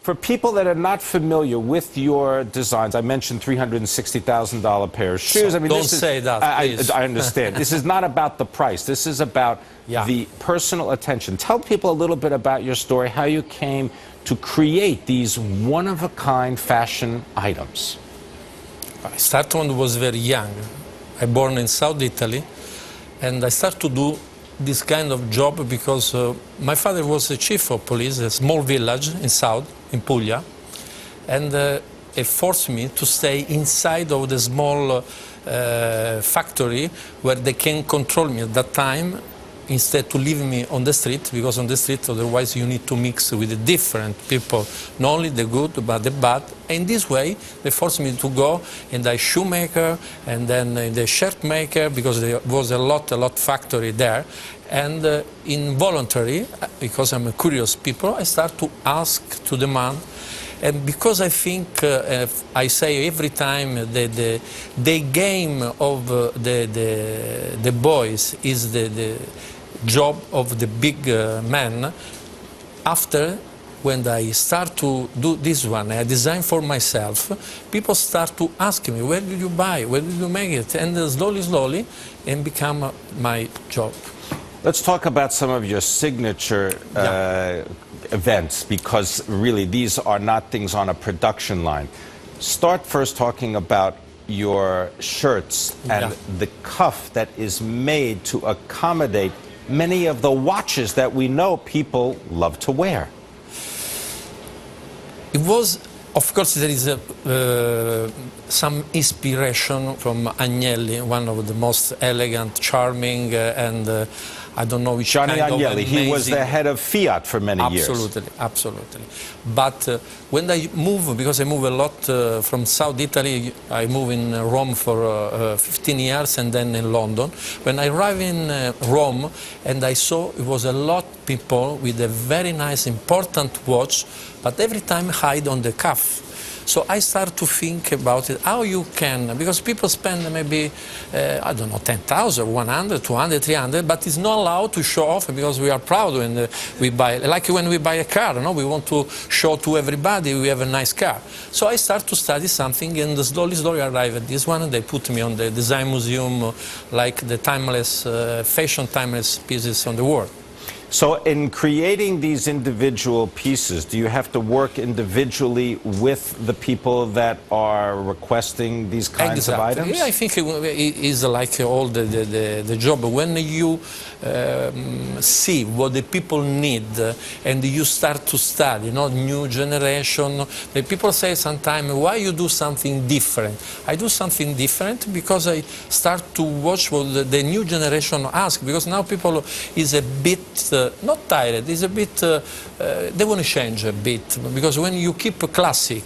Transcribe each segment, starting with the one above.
For people that are not familiar with your designs, I mentioned $360,000 pair of shoes. I mean, don't say that, please. I understand. This is not about the price. This is about the personal attention. Tell people a little bit about your story, how you came to create these one-of-a-kind fashion items. I started when I was very young. I born in South Italy, and I started to do this kind of job because my father was the chief of police, a small village in South, in Puglia, and it forced me to stay inside of the small factory where they can control me at that time, instead to leave me on the street, because on the street otherwise you need to mix with the different people, not only the good but the bad. And this way they forced me to go in the shoemaker and then in the shirt maker, because there was a lot factory there. And involuntary, because I'm a curious people, I start to ask, to demand. And because I think, I say every time, the game of the boys is the job of the big man. After, when I start to do this one, I design for myself, people start to ask me, where did you buy, where did you make it? And slowly, it become my job. Let's talk about some of your signature events, because really these are not things on a production line. Start first talking about your shirts and the cuff that is made to accommodate many of the watches that we know people love to wear. It was, of course, there is some inspiration from Agnelli, one of the most elegant, charming, and I don't know which Johnny kind Agnelli. of amazing... He was the head of Fiat for many years. Absolutely. But when I move, because I move a lot from South Italy, I move in Rome for 15 years and then in London. When I arrived in Rome, and I saw it was a lot of people with a very nice, important watch, but every time hide on the cuff. So I start to think about it, how you can, because people spend maybe, I don't know, 10,000, 100, 200, 300, but it's not allowed to show off because we are proud when we buy, like when we buy a car, no? We want to show to everybody we have a nice car. So I start to study something, and slowly I arrive at this one, and they put me on the design museum, like the timeless, fashion timeless pieces on the world. So in creating these individual pieces, do you have to work individually with the people that are requesting these kinds of items? Yeah, I think it is like all the job. When you see what the people need and you start to study, you know, new generation, the people say sometimes, why you do something different? I do something different because I start to watch what the new generation ask, because now people is a bit not tired, is a bit, they want to change a bit, because when you keep a classic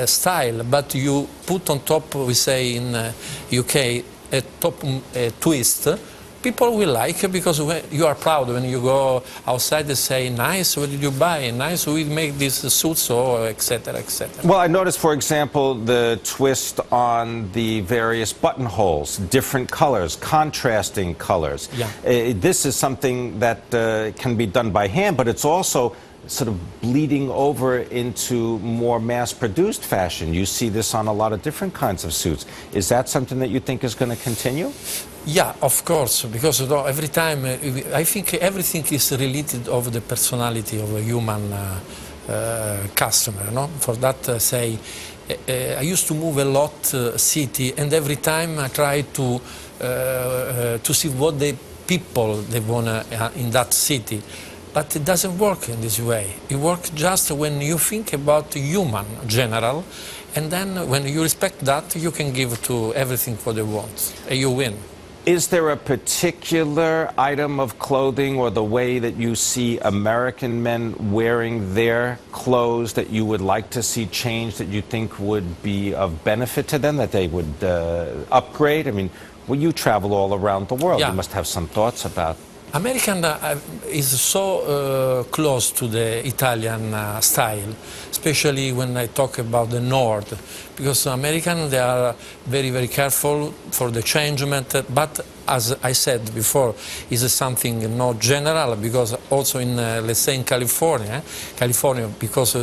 style, but you put on top, we say in UK, a twist, people will like, because you are proud when you go outside, they say, nice, what did you buy? Nice, we make this suit, so, etc., etc. Well, I noticed, for example, the twist on the various buttonholes, different colors, contrasting colors. Yeah. This is something that can be done by hand, but it's also sort of bleeding over into more mass-produced fashion. You see this on a lot of different kinds of suits. Is that something that you think is going to continue? Yeah, of course, because every time, I think everything is related of the personality of a human customer, no? For that, say, I used to move a lot city, and every time I try to see what the people they want in that city. But it doesn't work in this way. It works just when you think about human general, and then when you respect that, you can give to everything what they want, and you win. Is there a particular item of clothing or the way that you see American men wearing their clothes that you would like to see changed, that you think would be of benefit to them, that they would upgrade? I mean, well, you travel all around the world. You must have some thoughts about. American is so close to the Italian style, especially when I talk about the North, because Americans, they are very, very careful for the changement, but as I said before, is something not general, because also in, let's say in California, because